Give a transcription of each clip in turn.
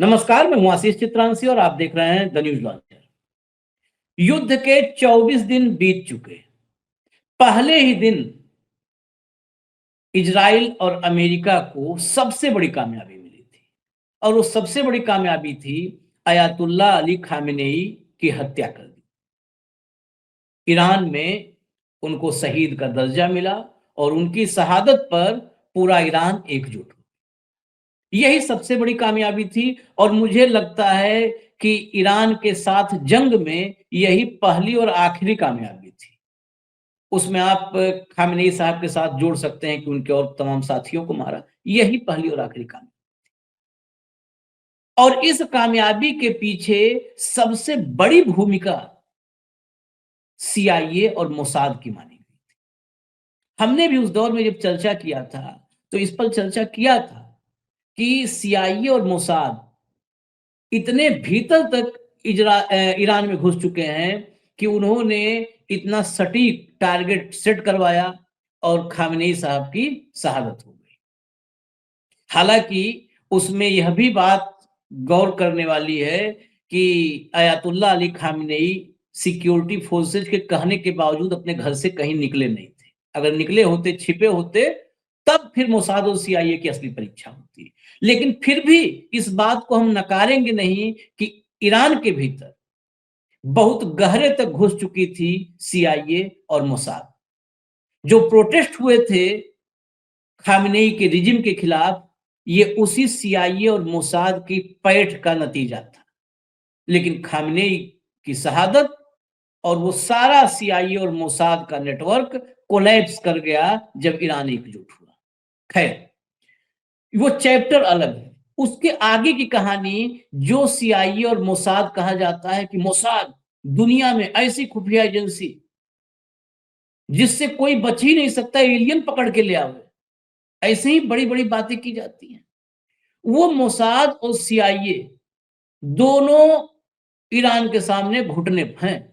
नमस्कार, मैं हूं आशीष चित्रांशी और आप देख रहे हैं द न्यूज लॉन्चर। युद्ध के 24 दिन बीत चुके। पहले ही दिन इजराइल और अमेरिका को सबसे बड़ी कामयाबी मिली थी और वो सबसे बड़ी कामयाबी थी अयातुल्ला अली खामेनेई की हत्या कर दी। ईरान में उनको शहीद का दर्जा मिला और उनकी शहादत पर पूरा ईरान एकजुट हुआ। यही सबसे बड़ी कामयाबी थी और मुझे लगता है कि ईरान के साथ जंग में यही पहली और आखिरी कामयाबी थी। उसमें आप खामेनेई साहब के साथ जोड़ सकते हैं कि उनके और तमाम साथियों को मारा। यही पहली और आखिरी कामयाबी। और इस कामयाबी के पीछे सबसे बड़ी भूमिका सीआईए और मोसाद की मानी गई थी। हमने भी उस दौर में जब चर्चा किया था तो इस पर चर्चा किया था कि सीआईए और मोसाद इतने भीतर तक ईरान में घुस चुके हैं कि उन्होंने इतना सटीक टारगेट सेट करवाया और खामेनेई साहब की शहादत हो गई। हालांकि उसमें यह भी बात गौर करने वाली है कि Ayatollah Ali Khamenei security forces के कहने के बावजूद अपने घर से कहीं निकले नहीं थे। अगर निकले होते, छिपे होते, तब फिर मोसाद और सीआईए की असली परीक्षा होती। लेकिन फिर भी इस बात को हम नकारेंगे नहीं कि ईरान के भीतर बहुत गहरे तक घुस चुकी थी सीआईए और मोसाद। जो प्रोटेस्ट हुए थे खामेनेई के रिजिम के खिलाफ, ये उसी सीआईए और मोसाद की पैठ का नतीजा था। लेकिन खामेनेई की शहादत और वो सारा सीआईए और मोसाद का नेटवर्क कोलैप्स कर गया जब ईरान एकजुट हुआ। खैर, वो चैप्टर अलग है। उसके आगे की कहानी, जो सीआईए और मोसाद कहा जाता है कि मोसाद दुनिया में ऐसी खुफिया एजेंसी जिससे कोई बच ही नहीं सकता, एलियन पकड़ के ले आओ, ऐसे ही बड़ी बड़ी बातें की जाती हैं। वो मोसाद और सीआईए दोनों ईरान के सामने घुटने हैं।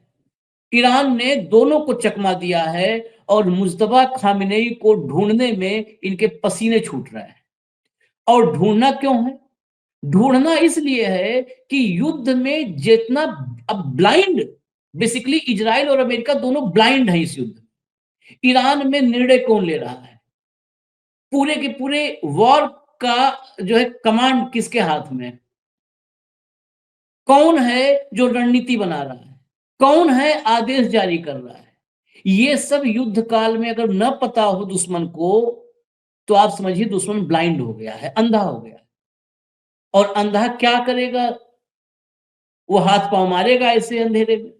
ईरान ने दोनों को चकमा दिया है और मुज्तबा खामेनेई को ढूंढने में इनके पसीने छूट रहे हैं। और ढूंढना क्यों है? ढूंढना इसलिए है कि युद्ध में जितना अब ब्लाइंड, बेसिकली इजराइल और अमेरिका दोनों ब्लाइंड है इस युद्ध में। ईरान में निर्णय कौन ले रहा है? पूरे के पूरे वॉर का जो है कमांड किसके हाथ में? कौन है जो रणनीति बना रहा है? कौन है आदेश जारी कर रहा है? ये सब युद्ध काल में अगर न पता हो दुश्मन को, तो आप समझिए दुश्मन ब्लाइंड हो गया है, अंधा हो गया है। और अंधा क्या करेगा? वो हाथ पांव मारेगा ऐसे अंधेरे में।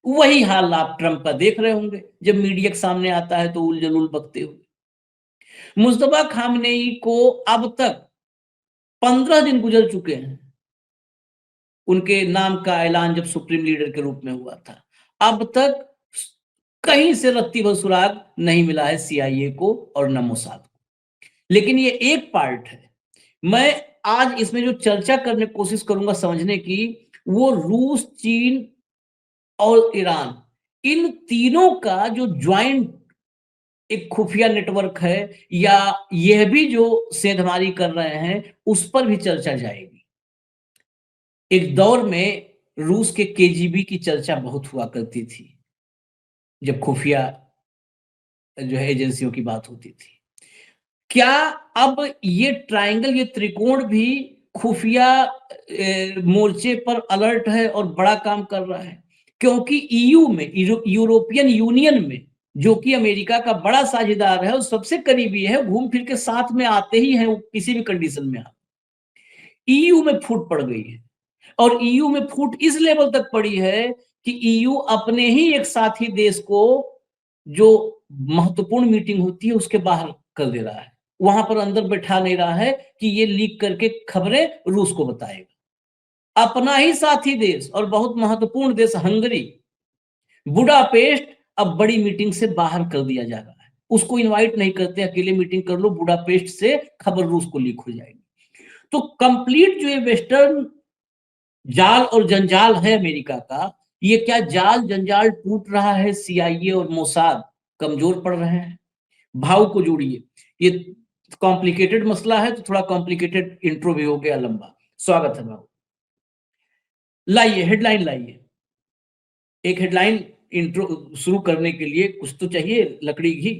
वही हाल आप ट्रंप का देख रहे होंगे, जब मीडिया के सामने आता है तो उल जलूल बकते हुए। मुस्तफा खामनेई को अब तक 15 दिन गुजर चुके हैं उनके नाम का ऐलान जब सुप्रीम लीडर के रूप में हुआ था। अब तक कहीं से रत्ती भर सुराग नहीं मिला है सीआईए को और न मोसाद को। लेकिन ये एक पार्ट है। मैं आज इसमें जो चर्चा करने की कोशिश करूंगा समझने की, वो रूस, चीन और ईरान, इन तीनों का जो ज्वाइंट एक खुफिया नेटवर्क है, या यह भी जो सेंधमारी कर रहे हैं, उस पर भी चर्चा जाएगी। एक दौर में रूस के केजीबी की चर्चा बहुत हुआ करती थी जब खुफिया जो है एजेंसियों की बात होती थी। क्या अब ये ट्रायंगल, ये त्रिकोण भी खुफिया मोर्चे पर अलर्ट है और बड़ा काम कर रहा है? क्योंकि ईयू में, यूरोपियन यूनियन में, जो कि अमेरिका का बड़ा साझेदार है और सबसे करीबी है, घूम फिर के साथ में आते ही हैं किसी भी कंडीशन में। ईयू में फूट पड़ गई है और ईयू में फूट इस लेवल तक पड़ी है कि ईयू अपने ही एक साथी देश को, जो महत्वपूर्ण मीटिंग होती है, उसके बाहर कर दे रहा है। वहां पर अंदर बैठा नहीं रहा है कि ये लीक करके खबरें रूस को बताएगा। अपना ही साथी देश और बहुत महत्वपूर्ण देश हंगरी, बुडापेस्ट, अब बड़ी मीटिंग से बाहर कर दिया जा रहा है। उसको इनवाइट नहीं करते, अकेले मीटिंग कर लो, बुडापेस्ट से खबर रूस को लीक हो जाएगी। तो कंप्लीट जो ये वेस्टर्न जाल और जंजाल है अमेरिका का, ये क्या जाल जंजाल टूट रहा है? सीआईए और मोसाद कमजोर पड़ रहे हैं। भाव को जोड़िए, ये कॉम्प्लिकेटेड मसला है तो थोड़ा कॉम्प्लिकेटेड इंट्रो भी हो गया लंबा। स्वागत है बाबू। लाइए हेडलाइन लाइए। एक हेडलाइन इंट्रो शुरू करने के लिए कुछ तो चाहिए, लकड़ी घी।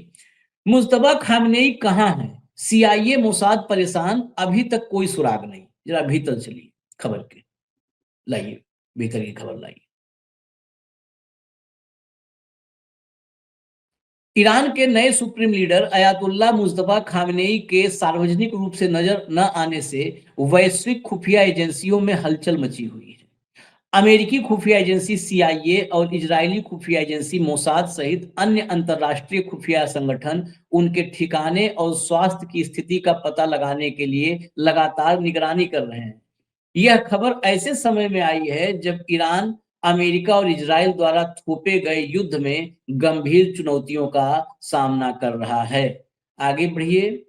मुज्तबा खामनेई कहाँ है? सीआईए मोसाद परेशान, अभी तक कोई सुराग नहीं। जरा भीतर चलिए खबर के, लाइए भीतर की खबर लाइए। ईरान के नए supreme leader Ayatollah Mojtaba Khamenei के सार्वजनिक रूप से नजर न आने से वैश्विक खुफिया एजेंसियों में हलचल मची हुई है। अमेरिकी खुफिया एजेंसी सीआईए और इजरायली खुफिया एजेंसी मोसाद सहित अन्य अंतर्राष्ट्रीय खुफिया संगठन उनके ठिकाने और स्वास्थ्य की स्थिति का पता लगाने के लिए लगातार निगरानी कर रहे हैं। यह खबर ऐसे समय में आई है जब ईरान अमेरिका और इजराइल द्वारा थोपे गए युद्ध में गंभीर चुनौतियों का सामना कर रहा है। आगे बढ़िए।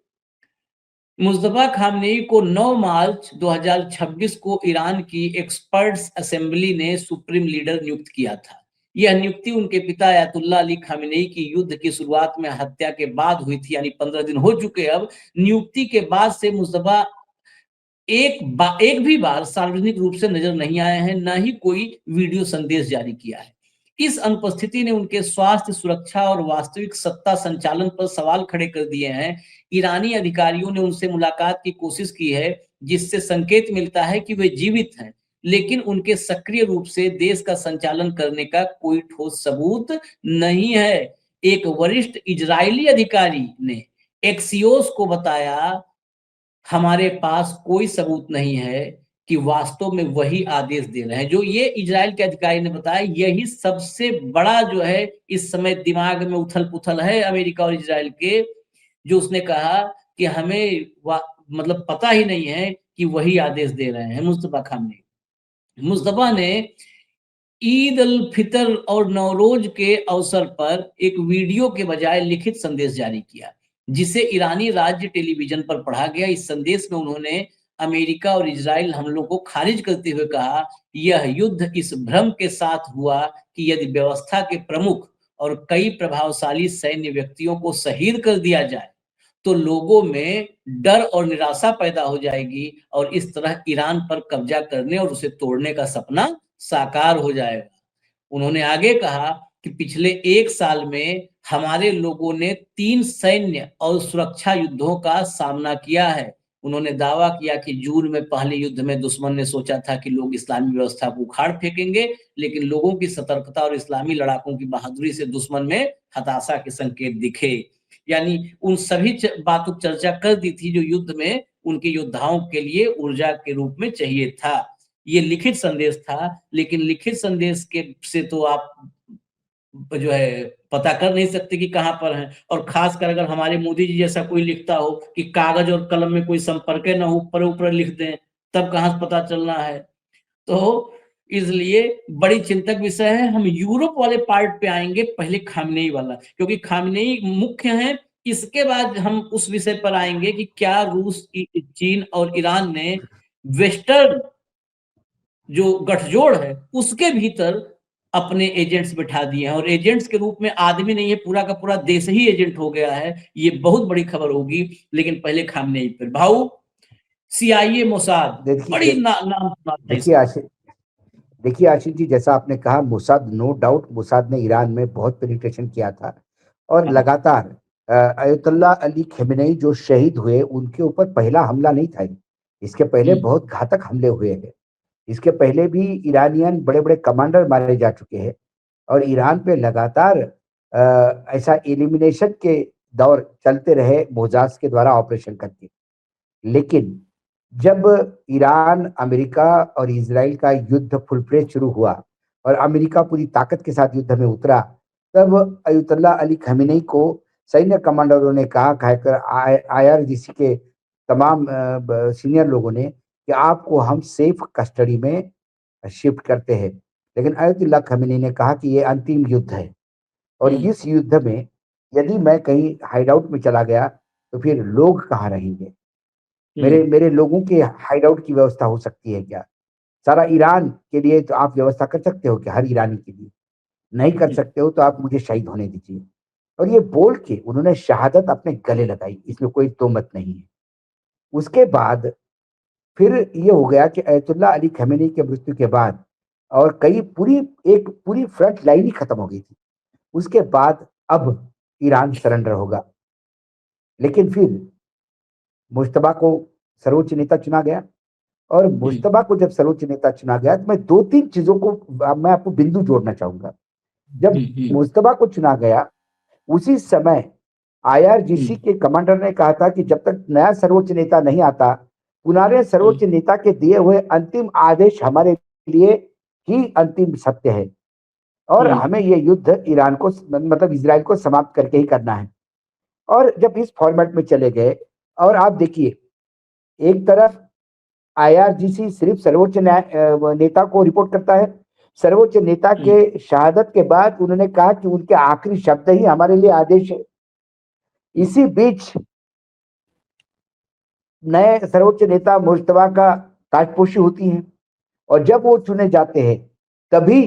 मुस्तफा खामनेई को 9 मार्च 2026 को ईरान की एक्सपर्ट्स असेंबली ने सुप्रीम लीडर नियुक्त किया था। यह नियुक्ति उनके पिता अयातुल्ला अली खामनेई की युद्ध की शुरुआत में हत्या के बाद हुई थी, यानी 15 दिन हो चुके। अब नियुक्ति के बाद से मुस्तफा एक भी बार सार्वजनिक रूप से नजर नहीं आए हैं, न ही कोई वीडियो संदेश जारी किया है। इस अनुपस्थिति ने उनके स्वास्थ्य, सुरक्षा और वास्तविक सत्ता संचालन पर सवाल खड़े कर दिए हैं। ईरानी अधिकारियों ने उनसे मुलाकात की कोशिश की है, जिससे संकेत मिलता है कि वे जीवित हैं, लेकिन उनके सक्रिय रूप से देश का संचालन करने का कोई ठोस सबूत नहीं है। एक वरिष्ठ इजरायली अधिकारी ने एक्सियोस को बताया, हमारे पास कोई सबूत नहीं है कि वास्तव में वही आदेश दे रहे हैं। जो ये इजराइल के अधिकारी ने बताया, यही सबसे बड़ा जो है इस समय दिमाग में उथल-पुथल है अमेरिका और इजराइल के, जो उसने कहा कि हमें मतलब पता ही नहीं है कि वही आदेश दे रहे हैं मुस्तफा खामनेई। मुस्तफा ने ईद अल फितर और नवरोज के अवसर पर एक वीडियो के बजाय लिखित संदेश जारी किया, जिसे ईरानी राज्य टेलीविजन पर पढ़ा गया। इस संदेश में उन्होंने अमेरिका और इजराइल हमलों को खारिज करते हुए कहा, यह युद्ध इस भ्रम के साथ हुआ कि यदि व्यवस्था के प्रमुख और कई प्रभावशाली सैन्य व्यक्तियों को शहीद कर दिया जाए तो लोगों में डर और निराशा पैदा हो जाएगी और इस तरह ईरान पर कब्जा करने और उसे तोड़ने का सपना साकार हो जाएगा। उन्होंने आगे कहा कि पिछले 1 साल में हमारे लोगों ने 3 सैन्य और सुरक्षा युद्धों का सामना किया है। उन्होंने दावा किया कि जून में पहले युद्ध में दुश्मन ने सोचा था कि लोग इस्लामी व्यवस्था को उखाड़ फेंकेंगे, लेकिन लोगों की सतर्कता और इस्लामी लड़ाकों की बहादुरी से दुश्मन में हताशा के संकेत दिखे। यानी उन सभी बातों की चर्चा कर दी थी जो युद्ध में उनके योद्धाओं के लिए ऊर्जा के रूप में चाहिए था। ये लिखित संदेश था, लेकिन लिखित संदेश के से तो आप जो है पता कर नहीं सकते कि कहाँ पर हैं। और खासकर अगर हमारे मोदी जी जैसा कोई लिखता हो कि कागज और कलम में कोई संपर्क न हो, ऊपर ऊपर लिख दें, तब कहाँ से पता चलना है। तो इसलिए बड़ी चिंतक विषय है। हम यूरोप वाले पार्ट पे आएंगे, पहले खामनेई वाला, क्योंकि खामनेई मुख्य है। इसके बाद हम उस विषय पर आएंगे कि क्या रूस, चीन और ईरान ने वेस्टर्न जो गठजोड़ है उसके भीतर अपने एजेंट्स बिठा दिए हैं, और एजेंट्स के रूप में आदमी नहीं है, पूरा का पूरा देश ही एजेंट हो गया है। ये बहुत बड़ी खबर होगी, लेकिन पहले खामनेई पर। भाऊ, सीआईए, मोसाद, बड़ी नाम सुना था देखिए इसका। आशीष देखिए आशीष जी, जैसा आपने कहा, मोसाद, नो डाउट मोसाद ने ईरान में बहुत पेनिट्रेशन किया था और लगातार अयतुल्ला अली खमेनेई जो शहीद हुए, उनके ऊपर पहला हमला नहीं था। इसके पहले बहुत घातक हमले हुए हैं। इसके पहले भी ईरानियन बड़े बड़े कमांडर मारे जा चुके हैं और ईरान पे लगातार ऐसा एलिमिनेशन के दौर चलते रहे मोजाज के द्वारा ऑपरेशन करके। लेकिन जब ईरान, अमेरिका और इजराइल का युद्ध फुल फ्लेज शुरू हुआ और अमेरिका पूरी ताकत के साथ युद्ध में उतरा, तब अयतुल्ला अली खमेनेई को सैन्य कमांडरों ने कहा, खासकर आईआरजीसी के तमाम सीनियर लोगों ने, कि आपको हम सेफ कस्टडी में शिफ्ट करते हैं। लेकिन अयतुल्ला खमेनी ने कहा कि ये अंतिम युद्ध है और इस युद्ध में यदि मैं कहीं हाइड आउट में चला गया तो फिर लोग कहाँ रहेंगे? मेरे मेरे लोगों के हाइड आउट की व्यवस्था हो सकती है क्या? सारा ईरान के लिए तो आप व्यवस्था कर सकते हो क्या? हर ईरानी के लिए नहीं कर सकते हो तो आप मुझे शहीद होने दीजिए। और ये बोल के उन्होंने शहादत अपने गले लगाई, इसमें कोई दो मत नहीं है। उसके बाद फिर ये हो गया कि अयतुल्ला अली खमेनी के मृत्यु के बाद और कई पूरी फ्रंट लाइन ही खत्म हो गई थी। उसके बाद अब ईरान सरेंडर होगा, लेकिन फिर मुश्तबा को सर्वोच्च नेता चुना गया। और मुश्तबा को जब सर्वोच्च नेता चुना गया, तो मैं दो तीन चीजों को मैं आपको बिंदु जोड़ना चाहूंगा। जब मुश्तबा को चुना गया, उसी समय आईआरजीसी के कमांडर ने कहा था कि जब तक नया सर्वोच्च नेता नहीं आता, पुराने सर्वोच्च नेता के दिए हुए अंतिम आदेश हमारे लिए ही अंतिम सत्य है और हमें ये युद्ध ईरान को मतलब इजराइल को समाप्त करके ही करना है। और जब इस फॉर्मेट में चले गए, और आप देखिए, एक तरफ आईआरजीसी सिर्फ सर्वोच्च नेता को रिपोर्ट करता है। सर्वोच्च नेता के शहादत के बाद उन्होंने कहा कि उनके आखिरी शब्द ही हमारे लिए आदेश है। इसी बीच नए सर्वोच्च नेता मुश्तबा का ताजपोशी होती है, और जब वो चुने जाते हैं तभी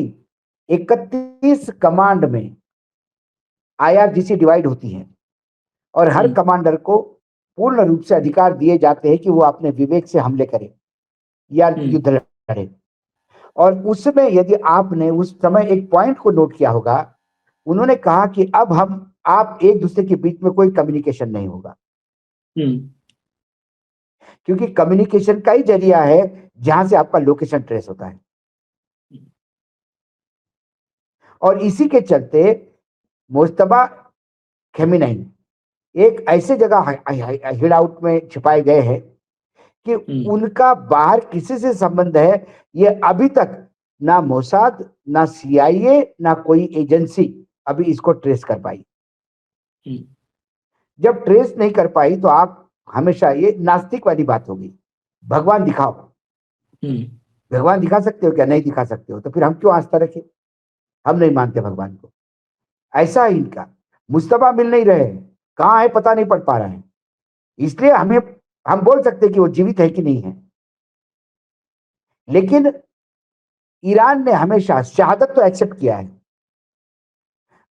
31 कमांड में आईआरजीसी डिवाइड होती है और हर कमांडर को पूर्ण रूप से अधिकार दिए जाते हैं कि वो अपने विवेक से हमले करे या युद्ध लड़े। और उसमें यदि आपने उस समय एक पॉइंट को नोट किया होगा, उन्होंने कहा कि अब आप एक दूसरे के बीच में कोई कम्युनिकेशन नहीं होगा, क्योंकि कम्युनिकेशन का ही जरिया है जहां से आपका लोकेशन ट्रेस होता है। और इसी के चलते मुश्तबा खेमेनी एक ऐसे जगह हिड आउट में छिपाए गए हैं कि उनका बाहर किसी से संबंध है, ये अभी तक ना मोसाद, ना सीआईए, ना कोई एजेंसी अभी इसको ट्रेस कर पाई। जब ट्रेस नहीं कर पाई तो आप हमेशा, ये नास्तिक वाली बात होगी, भगवान दिखाओ। भगवान दिखा सकते हो क्या? नहीं दिखा सकते हो, तो फिर हम क्यों आस्था रखें? हम नहीं मानते भगवान को। ऐसा ही इनका मुस्तफा मिल नहीं रहे, कहां है पता नहीं पड़ पा रहा है, इसलिए हम बोल सकते कि वो जीवित है कि नहीं है। लेकिन ईरान ने हमेशा शहादत तो एक्सेप्ट किया है।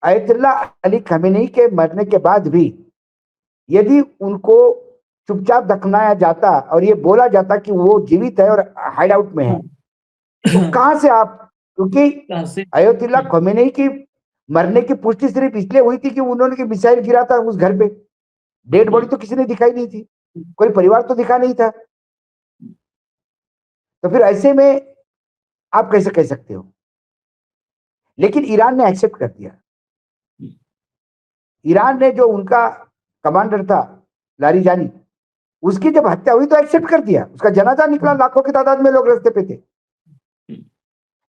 अयतुल्ला अली खमेनी के मरने के बाद भी यदि उनको चुपचाप दफनाया जाता और ये बोला जाता कि वो जीवित है और हाइड आउट में है, तो कहां से आप, क्योंकि अयतुल्ला खमेनी की मरने की पुष्टि सिर्फ इसलिए हुई थी कि उन्होंने मिसाइल गिरा था उस घर पे। डेड बॉडी तो किसी ने दिखाई नहीं थी, कोई परिवार तो दिखा नहीं था। तो फिर ऐसे में आप कैसे कह सकते हो? लेकिन ईरान ने एक्सेप्ट कर दिया। ईरान ने जो उनका कमांडर था लारीजानी, उसकी जब हत्या हुई तो एक्सेप्ट कर दिया, उसका जनाजा निकला, लाखों की तादाद में लोग रास्ते पे थे।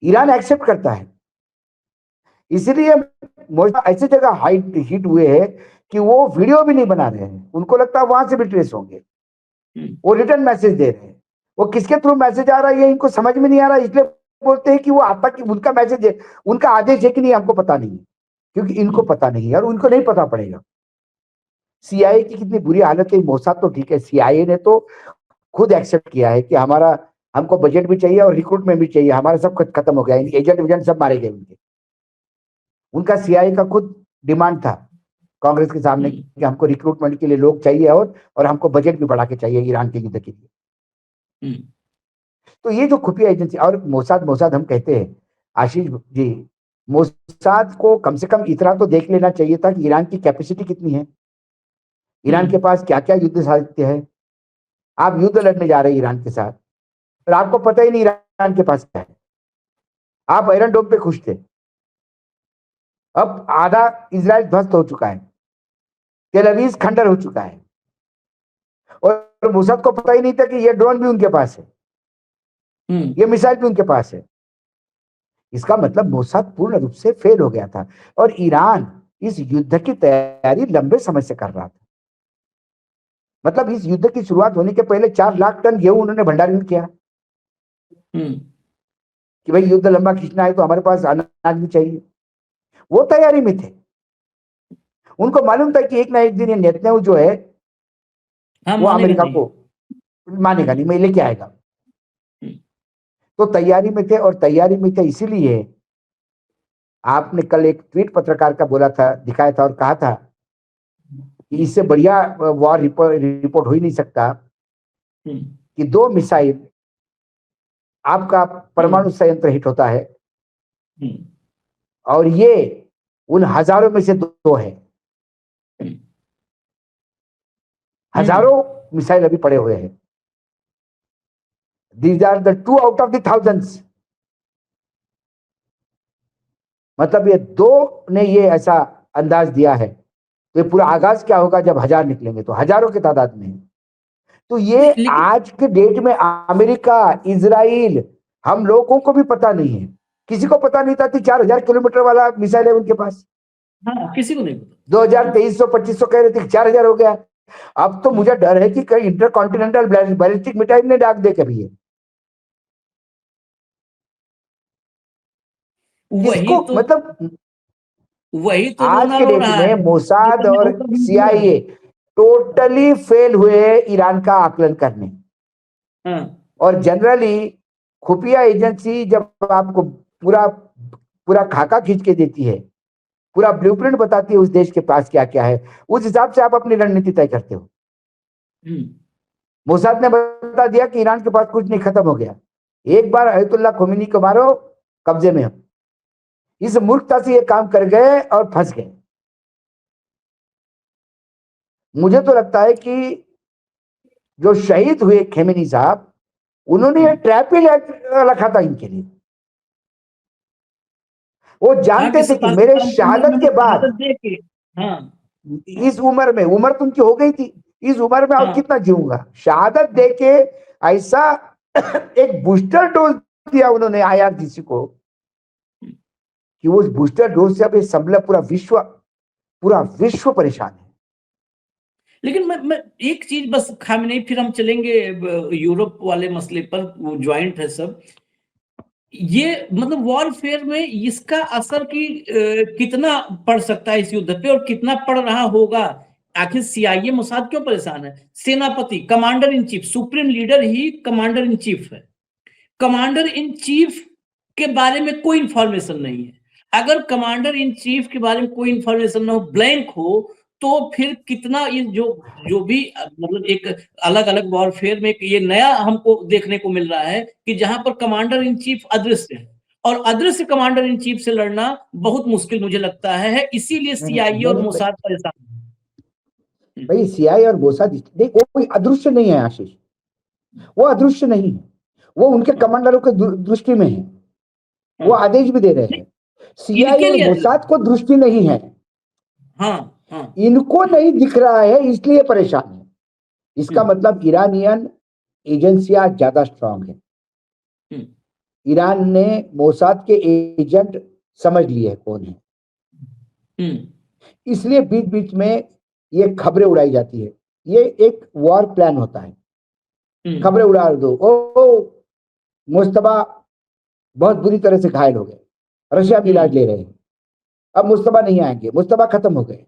ईरान एक्सेप्ट करता है, इसलिए ऐसी जगह हिट हुए हैं कि वो वीडियो भी नहीं बना रहे हैं, उनको लगता है वहां से भी ट्रेस होंगे। वो रिटर्न मैसेज दे रहे हैं, वो किसके थ्रू मैसेज आ रहा है ये इनको समझ में नहीं आ रहा, इसलिए बोलते हैं कि वो आता कि उनका मैसेज है, उनका आदेश है कि नहीं हमको पता नहीं, क्योंकि इनको पता नहीं है और उनको नहीं पता पड़ेगा। सीआईए की कितनी बुरी हालत है, मोसाद तो ठीक है, सीआईए ने तो खुद एक्सेप्ट किया है कि हमको बजट भी चाहिए और रिक्रूटमेंट भी चाहिए, हमारा सब खत्म हो गया, एजेंट वेजेंट सब मारे गए उनके। उनका सीआईए का खुद डिमांड था कांग्रेस के सामने कि हमको रिक्रूटमेंट के लिए लोग चाहिए और हमको बजट भी बढ़ा के चाहिए ईरान के युद्ध के लिए। तो ये जो खुफिया एजेंसी और मोसाद हम कहते हैं, आशीष जी, मोसाद को कम से कम इतना तो देख लेना चाहिए था कि ईरान की कैपेसिटी कितनी है, ईरान के पास क्या क्या युद्ध साहित्य है। आप युद्ध लड़ने जा रहे हैं ईरान के साथ और आपको पता ही नहीं ईरान के पास क्या है। आप आयरन डोम पे खुश थे, अब आधा इजराइल ध्वस्त हो चुका है, तेल अवीव खंडर हो चुका है, और मोसाद को पता ही नहीं था कि ये ड्रोन भी उनके पास है, ये मिसाइल भी उनके पास है। इसका मतलब मोसाद पूर्ण रूप से फेल हो गया था और ईरान इस युद्ध की तैयारी लंबे समय से कर रहा था। मतलब इस युद्ध की शुरुआत होने के पहले 4 लाख टन गेहूं उन्होंने भंडारण किया कि भाई युद्ध लंबा खींचना है तो हमारे पास अनाज भी चाहिए। वो तैयारी में थे, उनको मालूम था कि एक ना एक दिन ये नेतन्याहू जो है वो अमेरिका को मानेगा नहीं, मैं लेके आएगा। तो तैयारी में थे, और तैयारी में थे इसीलिए आपने कल एक ट्वीट पत्रकार का बोला था, दिखाया था और कहा था कि इससे बढ़िया वॉर रिपोर्ट हो ही नहीं सकता कि 2 मिसाइल आपका परमाणु संयंत्र हिट होता है और ये उन हजारों में से 2 है। हजारों मिसाइल अभी पड़े हुए हैं। These are the 2 out of the thousands। मतलब ये 2 ने ये ऐसा अंदाज दिया है, तो ये पूरा आगाज क्या होगा जब 1000 निकलेंगे, तो हजारों की तादाद में। तो ये आज के डेट में अमेरिका, इजराइल, हम लोगों को भी पता नहीं है, किसी को पता नहीं था कि 4000 किलोमीटर वाला मिसाइल है उनके पास। हाँ, किसी को नहीं पता। 2300-2500 कह रहे थे, 4000 हो गया। अब तो मुझे डर है कि कहीं इंटरकॉन्टिनेंटल बैलिस्टिक मिसाइल ने डाक दे कभी है। वही तो, मतलब वही तो आज के रो डेट रहा में है। मोसाद और CIA टोटली फेल हुए ईरान का आकलन करने। और जनरली खुफिया एजेंसी जब आपको पूरा खाका खींच के देती है, पूरा ब्लूप्रिंट बताती है उस देश के पास क्या क्या है, उस हिसाब से आप अपनी रणनीति तय करते हो। मोसाद ने बता दिया कि ईरान के पास कुछ नहीं, खत्म हो गया, एक बार अयतुल्लाह खोमेनी को मारो, कब्जे में हो। इस मूर्खता से ये काम कर गए और फंस गए। मुझे तो लगता है कि जो शहीद हुए खेमेनी साहब, उन्होंने ये ट्रैप ही रखा था इनके लिए। वो जानते थे कि मेरे शहादत के बाद इस उम्र में, उम्र तो उनकी हो गई थी, इस उम्र में और कितना जीऊंगा, शहादत देके ऐसा एक बूस्टर डोज दिया उन्होंने IRGC को कि उस बूस्टर डोज से अब ये संभला पूरा विश्व परेशान है। लेकिन मैं एक चीज बस खामेनेई, फिर हम चलेंगे यूरोप वाले मसले पर, वो ज्वाइंट है सब। ये मतलब वॉरफेयर में इसका असर कितना पड़ सकता है इस युद्ध पे, और कितना पड़ रहा होगा? आखिर CIA मोसाद क्यों परेशान है? सेनापति, commander in chief, supreme leader he commander in chief है। कमांडर इन चीफ के बारे में कोई इंफॉर्मेशन नहीं है। अगर कमांडर इन चीफ के बारे में कोई इंफॉर्मेशन ना हो, ब्लैंक हो, तो फिर कितना ये जो भी मतलब एक अलग अलग वॉरफेयर में ये नया हमको देखने को मिल रहा है कि जहां पर कमांडर इन चीफ अदृश्य है, और अदृश्य कमांडर इन चीफ से लड़ना बहुत मुश्किल मुझे लगता है। इसीलिए CIA और मोसाद परेशान है। भाई CIA और मोसाद देखो, कोई अदृश्य नहीं है आशीष, वो अदृश्य नहीं है, वो उनके कमांडरों के दृष्टि में है, वो आदेश भी दे रहे हैं। CIA और मोसाद को दृष्टि नहीं है। इनको नहीं दिख रहा है, इसलिए परेशान है। इसका मतलब ईरानियन एजेंसियां ज्यादा स्ट्रांग है। ईरान ने मोसाद के एजेंट समझ लिए कौन है, इसलिए बीच बीच में ये खबरें उड़ाई जाती है। ये एक वॉर प्लान होता है, खबरें उड़ा दो, ओ मुस्तफा बहुत बुरी तरह से घायल हो गए, रशिया भी इलाज ले रहे हैं, अब मुस्तफा नहीं आएंगे, मुस्तफा खत्म हो गए,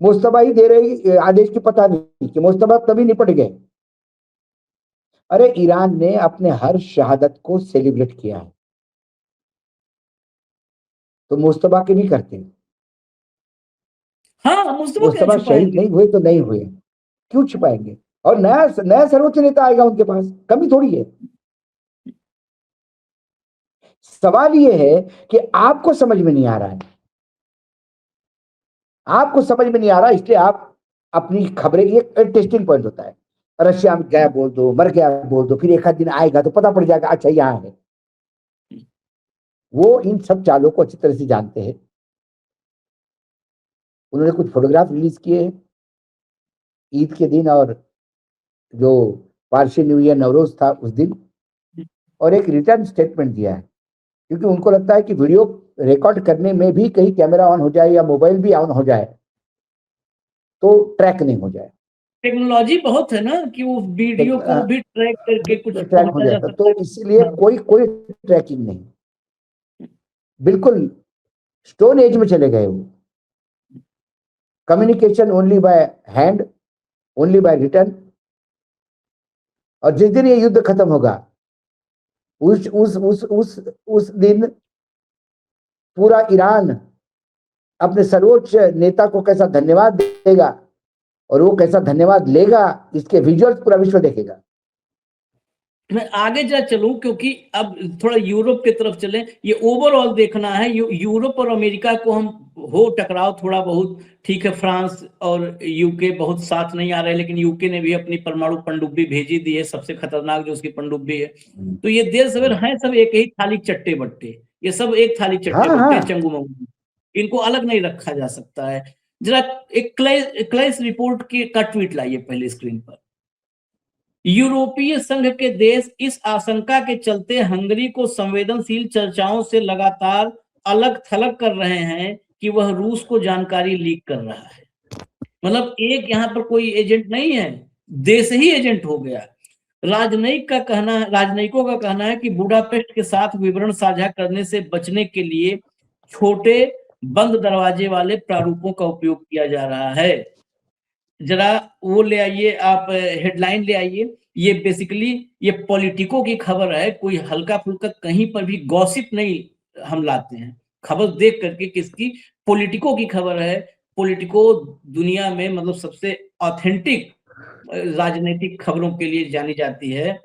मुस्तफा ही दे रहे आदेश की पता नहीं कि मुस्तफा तभी निपट गए। अरे ईरान ने अपने हर शहादत को सेलिब्रेट किया है, तो मुस्तफा के भी करते हैं। मुस्तफा शहीद नहीं हुए तो नहीं हुए, क्यों छुपाएंगे? और नया सर्वोच्च नेता आएगा उनके पास, कमी थोड़ी है। सवाल यह है कि आपको समझ में नहीं आ रहा है, आपको समझ में नहीं आ रहा, इसलिए आप अपनी खबरें, ये टेस्टिंग पॉइंट होता है, रशिया में गया बोल दो, मर गया बोल दो, फिर एक आध दिन आएगा तो पता पड़ जाएगा अच्छा यहां है। वो इन सब चालों को अच्छी तरह से जानते हैं। उन्होंने कुछ फोटोग्राफ रिलीज किए ईद के दिन और जो पारसी न्यू ईयर नवरोज था उस दिन, और एक रिटर्न स्टेटमेंट दिया है, क्योंकि उनको लगता है कि वीडियो रिकॉर्ड करने में भी कहीं कैमरा ऑन हो जाए या मोबाइल भी ऑन हो जाए तो ट्रैक नहीं हो जाए। टेक्नोलॉजी बहुत है ना कि वो वीडियो को भी ट्रैक करके कुछ ट्रैक हो जाता, तो इसलिए कोई ट्रैकिंग नहीं, बिल्कुल स्टोन एज में चले गए वो। Communication only by hand, only by return. और जिस दिन ये युद्ध खत्म होगा उस दिन पूरा ईरान अपने सर्वोच्च नेता को कैसा धन्यवाद देगा और वो कैसा धन्यवाद लेगा, इसके विजुअल्स पूरा विश्व देखेगा। मैं आगे जरा चलूं, क्योंकि अब थोड़ा यूरोप की तरफ चलें। ये ओवरऑल देखना है, यूरोप और अमेरिका को हम हो टकराव थोड़ा बहुत, ठीक है, फ्रांस और यूके बहुत साथ नहीं आ रहे, लेकिन यूके ने भी अपनी परमाणु पनडुब्बी भेजी दी है, सबसे खतरनाक जो उसकी पनडुब्बी है। तो ये देश सब हैं, सब एक ही थाली चट्टे बट्टे, ये सब एक थाली चट्टे हाँ बट्टे हाँ चंगू मंगू, इनको अलग नहीं रखा जा सकता है। जरा एक क्लेस रिपोर्ट की का ट्वीट लाइए पहले स्क्रीन पर। यूरोपीय संघ के देश इस आशंका के चलते हंगरी को संवेदनशील चर्चाओं से लगातार अलग थलग कर रहे हैं कि वह रूस को जानकारी लीक कर रहा है। मतलब एक यहाँ पर कोई एजेंट नहीं है, देश ही एजेंट हो गया। राजनयिकों का कहना है कि बुडापेस्ट के साथ विवरण साझा करने से बचने के लिए छोटे बंद दरवाजे वाले प्रारूपों का उपयोग किया जा रहा है। जरा वो ले आइए आप, हेडलाइन ले आइए। ये बेसिकली ये पॉलिटिको की खबर है, कोई हल्का फुल्का कहीं पर भी गॉसिप नहीं हम लाते हैं। खबर देख करके किसकी, पॉलिटिको की खबर है। पॉलिटिको दुनिया में मतलब सबसे ऑथेंटिक राजनीतिक खबरों के लिए जानी जाती है।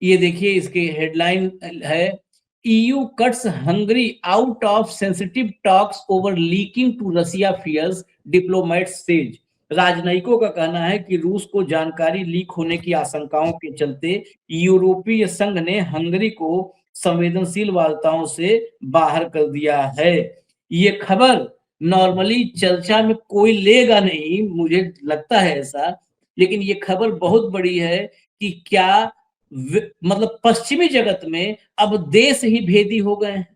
ये देखिए इसकी हेडलाइन है, EU cuts Hungary out of sensitive talks over leaking to Russia fears, diplomats says. राजनयिकों का कहना है कि रूस को जानकारी लीक होने की आशंकाओं के चलते यूरोपीय संघ ने हंगरी को संवेदनशील वार्ताओं से बाहर कर दिया है। ये खबर नॉर्मली चर्चा में कोई लेगा नहीं, मुझे लगता है ऐसा, लेकिन ये खबर बहुत बड़ी है कि क्या मतलब पश्चिमी जगत में अब देश ही भेदी हो गए हैं।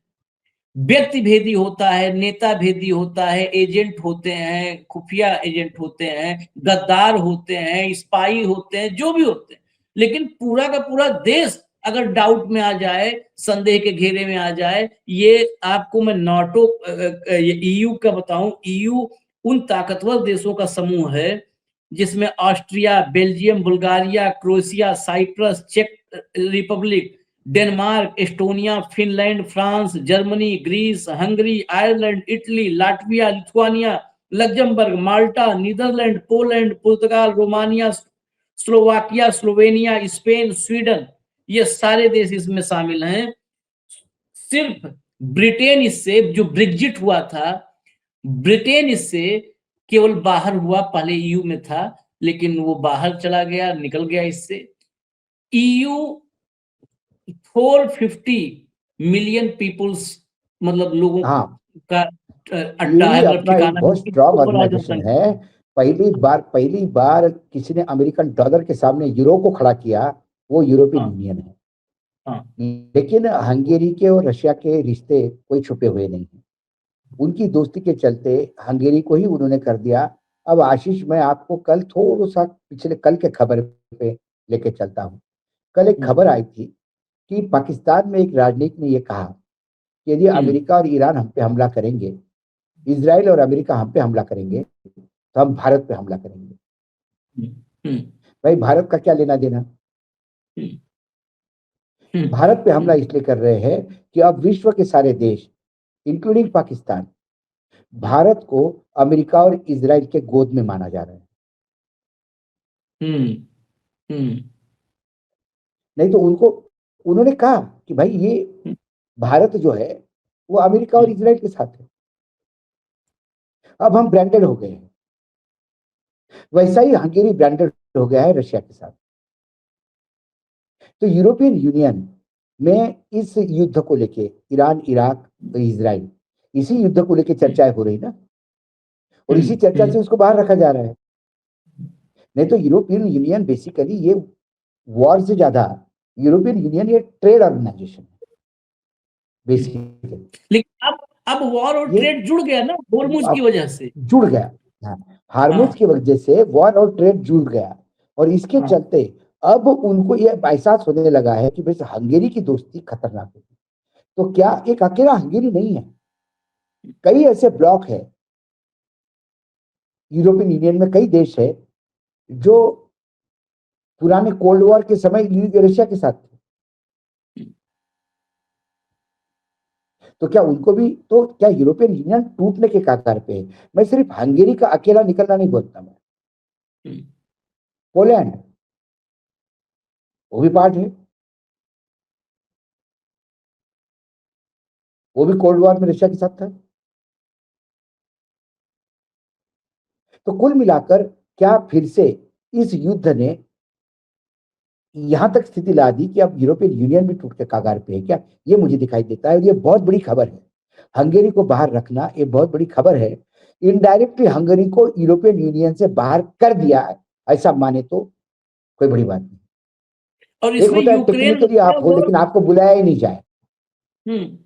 व्यक्ति भेदी होता है, नेता भेदी होता है, एजेंट होते हैं, खुफिया एजेंट होते हैं, गद्दार होते हैं, स्पाई होते हैं, जो भी होते हैं, लेकिन पूरा का पूरा देश अगर डाउट में आ जाए, संदेह के घेरे में आ जाए, ये आपको मैं नाटो ईयू का बताऊं। ईयू उन ताकतवर देशों का समूह है जिसमें Austria, Belgium, Bulgaria, Croatia, Cyprus, चेक Republic, Denmark, Estonia, Finland, France, Germany, Greece, Hungary, Ireland, Italy, Latvia, Lithuania, Luxembourg, Malta, Netherland, Poland, पुर्तगाल, Romania, Slovakia, Slovenia, Spain, Sweden, ये सारे देश इसमें शामिल हैं। सिर्फ ब्रिटेन इससे, जो ब्रेग्जिट हुआ था, ब्रिटेन इससे केवल बाहर हुआ, पहले ईयू में था लेकिन वो बाहर चला गया, निकल गया इससे। ईयू 450 मिलियन पीपुल्स, मतलब लोगों हाँ, का ये अड्डा भी है, मतलब अपना एक ठिकाना बहुत है, स्ट्रांग बहुत बड़ा ऑर्गेनाइजेशन जनसंख्या। है। पहली बार किसी ने अमेरिकन डॉलर के सामने यूरो को खड़ा किया, वो यूरोपियन हाँ यूनियन है। हाँ लेकिन हंगेरी के और रशिया के रिश्ते कोई छुपे हुए नहीं हैं। उनकी दोस्ती के चलते हंगेरी को ही उन्होंने कर दिया। अब आशीष, मैं आपको कल थोड़ा सा पिछले कल के खबर पे लेके चलता हूँ। कल एक खबर आई थी कि पाकिस्तान में एक राजनीतिक ने ये कहा कि यदि हम्म अमेरिका और ईरान हम पे हमला करेंगे, इजराइल और अमेरिका हम पे हमला करेंगे, तो हम भारत पे हमला करेंगे। हम्म हम्म भाई, भारत का क्या लेना देना? हम्म हम्म भारत पे हमला हम्म इसलिए कर रहे हैं कि अब विश्व के सारे देश, इंक्लूडिंग पाकिस्तान, भारत को अमेरिका और इजराइल के गोद में माना जा रहा है। हम्म हम्म नहीं तो उन्होंने कहा कि भाई ये भारत जो है वो अमेरिका और इजराइल के साथ है। अब हम ब्रांडेड हो गए हैं। वैसा ही हंगेरी ब्रांडेड हो गया है रशिया के साथ। तो यूरोपियन यूनियन में इस युद्ध को लेके, ईरान, इराक, इजराइल, इसी युद्ध को लेके चर्चाएं हो रही ना, और इसी चर्चा से उसको बाहर रखा जा रहा है। नहीं तो यूरोपियन यूनियन बेसिकली ये वॉर से ज्यादा, यूरोपियन यूनियन ये ट्रेड ऑर्गेनाइजेशन है बेसिकली। लेकिन अब वॉर और ये ट्रेड जुड़ गया ना, होर्मुज की अब वजह से। जुड़ गया। हाँ, हार्मोज हाँ की वजह से वॉर और ट्रेड जुड़ गया, और इसके हाँ चलते अब उनको ये एहसास होने लगा है कि भाई हंगेरी की दोस्ती खतरनाक है। तो क्या एक अकेला हंगेरी नहीं है, कई ऐसे ब्लॉक है यूरोपियन यूनियन में, कई देश है जो पुराने कोल्ड वॉर के समय रशिया के साथ थे। तो क्या उनको भी, तो क्या यूरोपियन यूनियन टूटने के कगार पे है? मैं सिर्फ हंगेरी का अकेला निकलना नहीं बोलता, मैं हम्म पोलैंड वो भी पार्ट है। वो भी कोल्ड वॉर में रशिया के साथ था। तो कुल मिलाकर क्या फिर से इस युद्ध ने यहां तक स्थिति ला दी कि अब यूरोपियन यूनियन भी टूट के कागार पे है क्या? ये मुझे दिखाई देता है, और ये बहुत बड़ी खबर है। हंगेरी को बाहर रखना ये बहुत बड़ी खबर है। इनडायरेक्टली हंगेरी को यूरोपियन यूनियन से बाहर कर दिया है, ऐसा माने तो कोई बड़ी बात नहीं। और एक इसमें होता है यूक्रेन टेक्निकली आप हो, लेकिन आपको बुलाया ही नहीं जाए, हम्म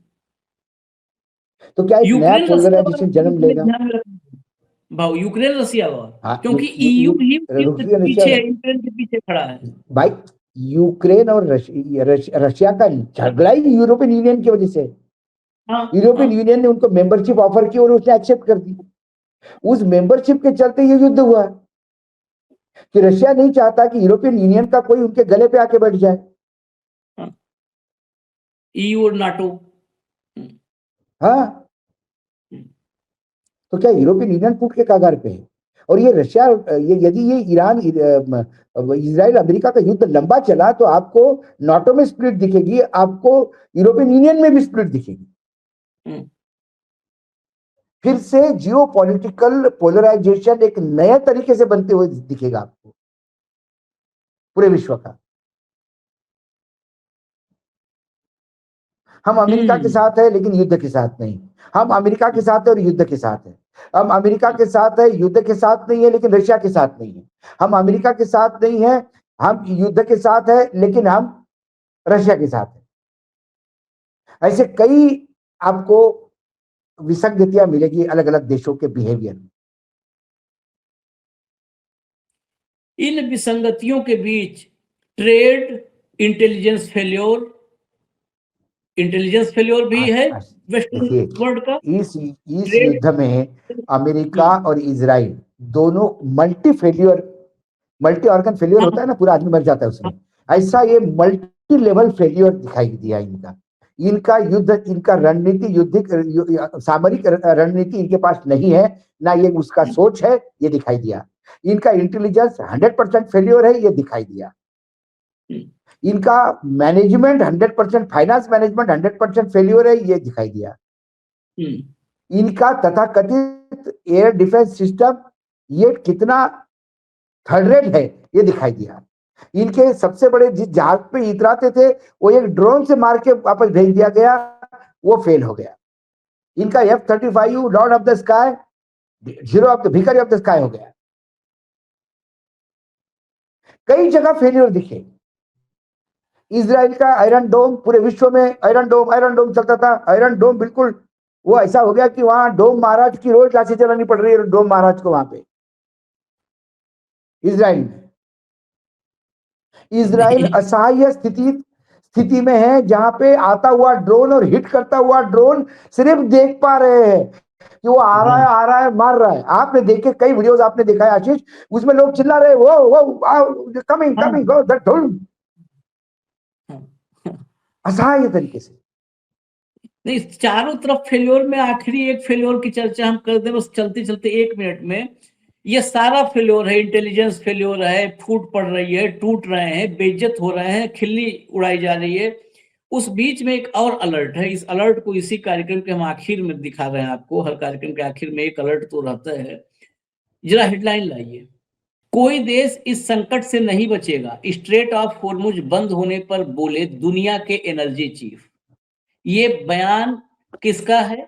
तो क्या एक नया यूक्रेन रशिया वार पोलराइजेशन जन्म में लेगा? ध्यान में रखना भाव, यूक्रेन रशिया वार, हाँ, क्योंकि ईयू ही युद्ध के रुकिए रशिया, पीछे है, यूक्रेन के पीछे खड़ा है। भाई यूक्रेन और रशिया का झगड़ा ही यूरोपियन यूनियन की वजह से। हाँ यूरोपियन हाँ यूनियन ने उनको मेंबरशिप ऑफर की और उसने एक्सेप्ट कर दी। उस मेंबरशिप के चलते ये युद्ध हुआ कि रशिया नहीं चाहता कि यूरोपियन यूनियन का कोई उनके गले पे आके बैठ जाए। ईयू और नाटो। हाँ, तो क्या यूरोपियन यूनियन टूट के कागार पे है? और ये रशिया, ये यदि ये ईरान इजराइल अमेरिका का युद्ध लंबा चला तो आपको नाटो में स्प्लिट दिखेगी, आपको यूरोपियन यूनियन में भी स्प्लिट दिखेगी। फिर से जियो पॉलिटिकल पोलराइजेशन एक नए तरीके से बनते हुए दिखेगा आपको पूरे विश्व का। हम अमेरिका के साथ है लेकिन युद्ध के साथ नहीं, हम अमेरिका के साथ है और युद्ध के साथ है। हम अमेरिका के साथ है, युद्ध के साथ नहीं है, लेकिन रशिया के साथ नहीं है। हम अमेरिका के साथ नहीं है, हम युद्ध के साथ है, लेकिन हम रशिया के साथ है। ऐसे कई आपको विसंगतियां मिलेगी अलग अलग देशों के बिहेवियर में। इन विसंगतियों के बीच ट्रेड इंटेलिजेंस फेल्योर भी है वेस्टर्न देखिए, वर्ल्ड का। इस युद्ध में अमेरिका और इजराइल दोनों मल्टी ऑर्गन फेलियर होता है ना, पूरा आदमी मर जाता है उसमें, ऐसा ये मल्टी लेवल फेलियर दिखाई दिया इनका। इनका युद्ध, इनका रणनीति, सामरिक रणनीति इनके पास नहीं है, ना ये उसका सोच है, ये दिखाई दिया। इनका इंटेलिजेंस 100% फेलियर है, ये दिखाई दिया। इनका मैनेजमेंट 100%, फाइनेंस मैनेजमेंट 100% फेलियर है, ये दिखाई दिया। इनका तथाकथित एयर डिफेंस सिस्टम ये कितना थर्ड रेट है, ये दिखाई दिया। इनके सबसे बड़े जिस जहाज पे इतराते थे वो एक ड्रोन से मार के वापस भेज दिया गया, वो फेल हो गया। इनका F-35 Lord of the sky, hero of the भिखारी ऑफ द स्काई हो गया। कई जगह फेलियर दिखे। इजराइल का आयरन डोम, पूरे विश्व में आयरन डोम चलता था। आयरन डोम बिल्कुल वो ऐसा हो गया कि वहां डोम महाराज की रोज लाशें चलानी पड़ रही है, डोम महाराज को वहां पे इजराइल में। इजराइल असहाय स्थिति में है, जहां पे आता हुआ ड्रोन और हिट करता हुआ ड्रोन सिर्फ देख पा रहे हैं कि वो आ रहा है मार रहा है। आपने देखे कई वीडियोस, आपने देखा है आशीष, उसमें लोग चिल्ला रहे वो कमिंग गो दैट ड्रोन, असहाय तरीके से। नहीं, चारों तरफ फेल्योर में आखिरी एक फेल्योर की चर्चा हम कर दें बस चलते चलते 1 मिनट में। ये सारा फेल्योर है, इंटेलिजेंस फेल्योर है, फूट पड़ रही है, टूट रहे हैं, बेइज्जत हो रहे हैं, खिल्ली उड़ाई जा रही है। उस बीच में एक और अलर्ट है। इस अलर्ट को इसी कार्यक्रम के हम आखिर में दिखा रहे हैं आपको। हर कार्यक्रम के आखिर में एक अलर्ट तो रहता है। जरा हेडलाइन लाइए। कोई देश इस संकट से नहीं बचेगा, स्ट्रेट ऑफ होर्मुज बंद होने पर बोले दुनिया के एनर्जी चीफ। ये बयान किसका है?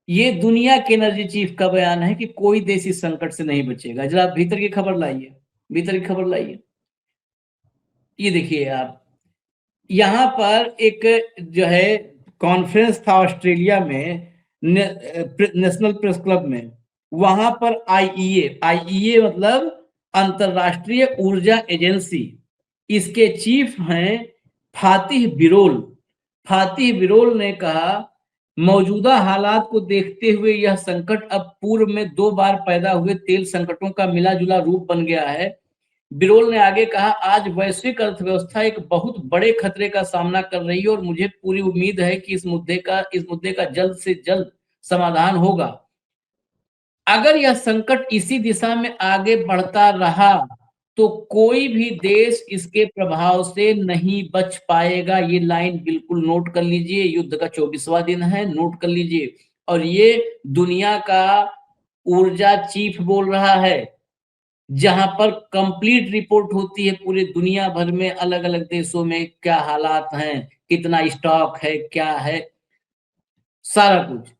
ये दुनिया के एनर्जी चीफ का बयान है कि कोई देश इस संकट से नहीं बचेगा। जरा भीतर की खबर लाइए, भीतर की खबर लाइए। ये देखिए आप, यहां पर एक जो है कॉन्फ्रेंस था ऑस्ट्रेलिया में, नेशनल प्रेस क्लब में। वहां पर आईईए मतलब अंतरराष्ट्रीय ऊर्जा एजेंसी, इसके चीफ हैं फातिह बिरोल ने कहा, मौजूदा हालात को देखते हुए यह संकट अब पूर्व में 2 बार पैदा हुए तेल संकटों का मिला जुला रूप बन गया है। बिरोल ने आगे कहा, आज वैश्विक अर्थव्यवस्था एक बहुत बड़े खतरे का सामना कर रही है और मुझे पूरी उम्मीद है कि इस मुद्दे का जल्द से जल्द समाधान होगा। अगर यह संकट इसी दिशा में आगे बढ़ता रहा तो कोई भी देश इसके प्रभाव से नहीं बच पाएगा। ये लाइन बिल्कुल नोट कर लीजिए, युद्ध का 24वां दिन है, नोट कर लीजिए। और ये दुनिया का ऊर्जा चीफ बोल रहा है, जहां पर कंप्लीट रिपोर्ट होती है पूरे दुनिया भर में, अलग अलग देशों में क्या हालात हैं, कितना स्टॉक है, क्या है, सारा कुछ।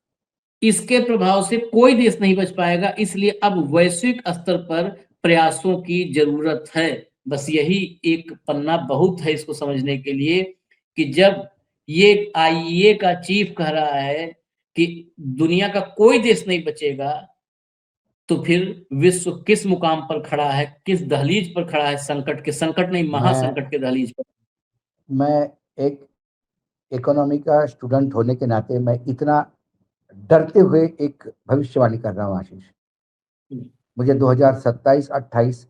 इसके प्रभाव से कोई देश नहीं बच पाएगा, इसलिए अब वैश्विक स्तर पर प्रयासों की जरूरत है। बस यही एक पन्ना बहुत है इसको समझने के लिए, कि जब ये आईईए का चीफ कह रहा है कि दुनिया का कोई देश नहीं बचेगा, तो फिर विश्व किस मुकाम पर खड़ा है, किस दहलीज पर खड़ा है, संकट के, संकट नहीं मैं महासंकट के दहलीज पर। मैं एक इकोनॉमी का स्टूडेंट होने के नाते मैं इतना डरते हुए एक भविष्यवाणी कर रहा हूँ आशीष। मुझे 2027-28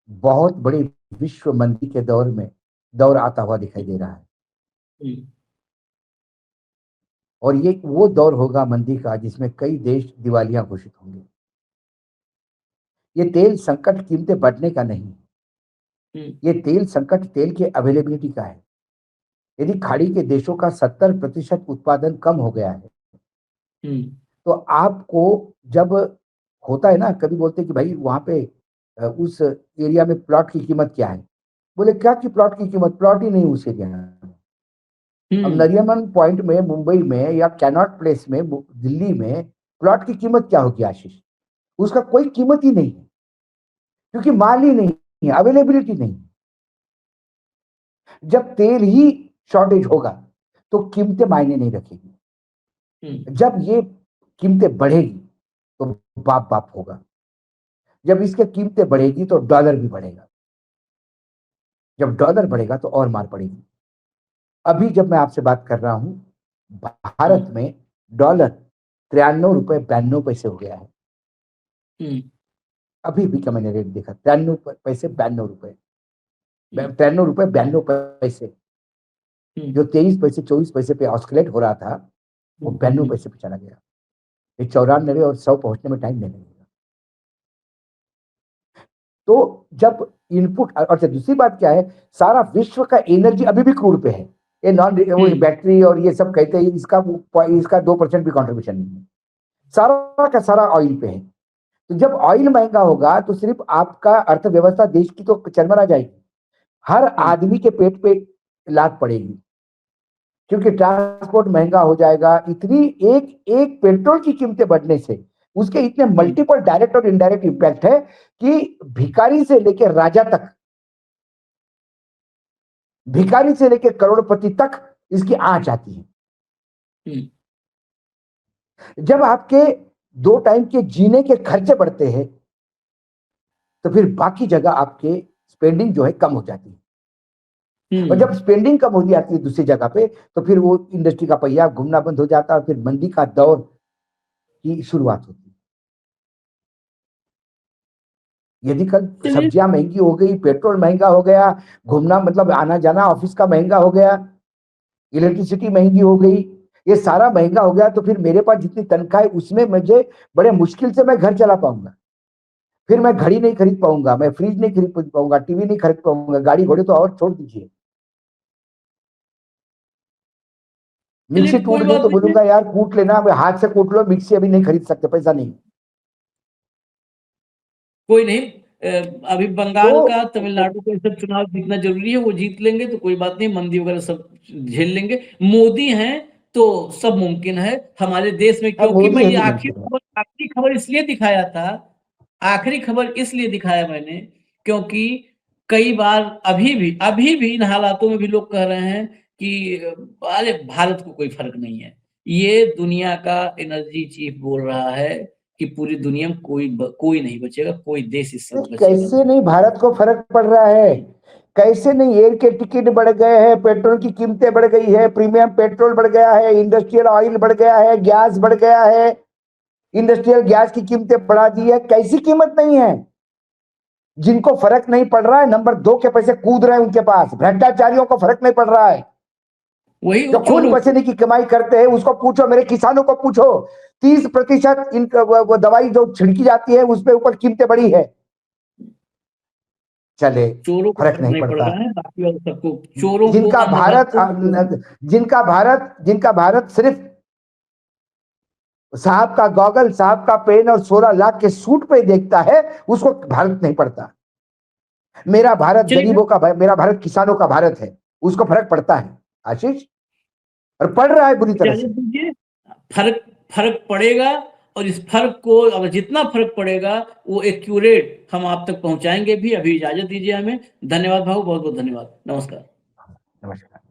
बहुत बड़ी विश्व मंदी के दौर आता हुआ दिखाई दे रहा है। और ये वो दौर होगा मंदी का जिसमें कई देश दिवालिया घोषित होंगे। ये तेल संकट कीमतें बढ़ने का नहीं, ये तेल संकट तेल के अवेलेबिलिटी का है। यदि खाड़ी के देशों का 70% उत्पादन कम हो गया है, तो आपको जब होता है ना, कभी बोलते हैं कि भाई वहां पे उस एरिया में प्लॉट की कीमत क्या है, बोले क्या कि प्लॉट की कीमत, प्लॉट ही नहीं उस एरिया में। अब नरियमन पॉइंट में मुंबई में या कैनॉट प्लेस में दिल्ली में प्लॉट की कीमत क्या होगी आशीष? उसका कोई कीमत ही नहीं है, क्योंकि माल ही नहीं है, अवेलेबिलिटी नहीं है। जब तेल ही शॉर्टेज होगा तो कीमतें मायने नहीं रखेगी। जब ये कीमतें बढ़ेगी तो बाप बाप होगा। जब इसके कीमतें बढ़ेगी तो डॉलर भी बढ़ेगा। जब डॉलर बढ़ेगा तो और मार पड़ेगी। अभी जब मैं आपसे बात कर रहा हूं, भारत में डॉलर 93 रुपए 92 पैसे हो गया है। अभी भी क्या मैंने रेट देखा, 93 पैसे 92 रुपए, 93 रुपए 92 पैसे। जो 23 पैसे 24 पैसे पे ऑस्किलेट हो रहा था, वो 92 पैसे पे चला गया। ये 94 और 100 पहुंचने में टाइम नहीं लगेगा। तो जब इनपुट, और दूसरी बात क्या है, सारा विश्व का एनर्जी अभी भी क्रूड पे है। ये वो बैटरी और ये सब कहते हैं इसका 2% भी कंट्रीब्यूशन नहीं है, सारा का सारा ऑयल पे है। तो जब ऑयल महंगा होगा तो सिर्फ आपका अर्थव्यवस्था देश की तो चरमरा जाएगी, हर आदमी के पेट पे लात पड़ेगी, क्योंकि ट्रांसपोर्ट महंगा हो जाएगा। इतनी एक एक पेट्रोल की कीमतें बढ़ने से उसके इतने मल्टीपल डायरेक्ट और इनडायरेक्ट इंपैक्ट है कि भिखारी से लेकर राजा तक, भिखारी से लेकर करोड़पति तक इसकी आंच आती है। जब आपके 2 टाइम के जीने के खर्चे बढ़ते हैं तो फिर बाकी जगह आपके स्पेंडिंग जो है कम हो जाती है। और जब स्पेंडिंग कम हो जाती है दूसरी जगह पे, तो फिर वो इंडस्ट्री का पहिया घूमना बंद हो जाता है, फिर मंदी का दौर की शुरुआत होती है। यदि कल सब्जियां महंगी हो गई, पेट्रोल महंगा हो गया, घूमना मतलब आना जाना ऑफिस का महंगा हो गया, इलेक्ट्रिसिटी महंगी हो गई, ये सारा महंगा हो गया, तो फिर मेरे पास जितनी तनख्वाह है उसमें मुझे बड़े मुश्किल से मैं घर चला पाऊंगा। फिर मैं घड़ी नहीं खरीद पाऊंगा, मैं फ्रिज नहीं खरीद पाऊंगा, टीवी नहीं खरीद पाऊंगा, गाड़ी घोड़े तो और छोड़ दीजिए। मिक्सी टूट गई तो बोलूंगा यार कूट लेना, हाथ से कूट लो, मिक्सी अभी नहीं खरीद सकते, पैसा नहीं। कोई नहीं, अभी बंगाल का, तमिलनाडु का सब चुनाव जीतना जरूरी है, वो जीत लेंगे तो कोई बात नहीं, मंदी वगैरह सब झेल लेंगे। मोदी हैं तो सब मुमकिन है हमारे देश में। क्योंकि मैं ये आखिरी खबर इसलिए दिखाया था, आखिरी खबर इसलिए दिखाया मैंने, क्योंकि कई बार अभी भी इन हालातों में भी लोग कह रहे हैं कि अरे भारत को कोई फर्क नहीं है। ये दुनिया का एनर्जी चीफ बोल रहा है कि पूरी दुनिया में कोई नहीं बचेगा, कोई देश इस समय बचेगा। कैसे नहीं भारत को फर्क पड़ रहा है? कैसे नहीं? एयर के टिकट बढ़ गए हैं, पेट्रोल की कीमतें बढ़ गई है, प्रीमियम पेट्रोल बढ़ गया है, इंडस्ट्रियल ऑयल बढ़ गया है, गैस बढ़ गया है, इंडस्ट्रियल गैस की कीमतें बढ़ा दी है। कैसी कीमत नहीं है? जिनको फर्क नहीं पड़ रहा है, नंबर 2 के पैसे कूद रहे हैं उनके पास। भ्रष्टाचारियों को फर्क नहीं पड़ रहा है। वही जो खून पसीने की कमाई करते हैं उसको पूछो, मेरे किसानों को पूछो, 30% दवाई जो छिड़की जाती है उस पर ऊपर कीमतें बढ़ी है। चले, चोरों को फर्क फर्क नहीं नहीं पड़ पड़ता। रहा है, बाकी और सबको चोरों को जिनका भारत अंधभक्तों जिनका भारत सिर्फ साहब का गॉगल, साहब का पेन और 16 लाख के सूट पे देखता है, उसको भारत नहीं पड़ता। मेरा भारत चलिए गरीबों का, मेरा भारत किसानों का भारत है, उसको फर्क पड़ता है आशीष, और पड़ रहा है बुरी तरह इजाजत से। दीजिए, फर्क फर्क पड़ेगा, और इस फर्क को अगर जितना फर्क पड़ेगा वो एक्यूरेट हम आप तक पहुंचाएंगे भी। अभी इजाजत दीजिए हमें। धन्यवाद भाऊ, बहुत बहुत धन्यवाद। नमस्कार। नमस्कार।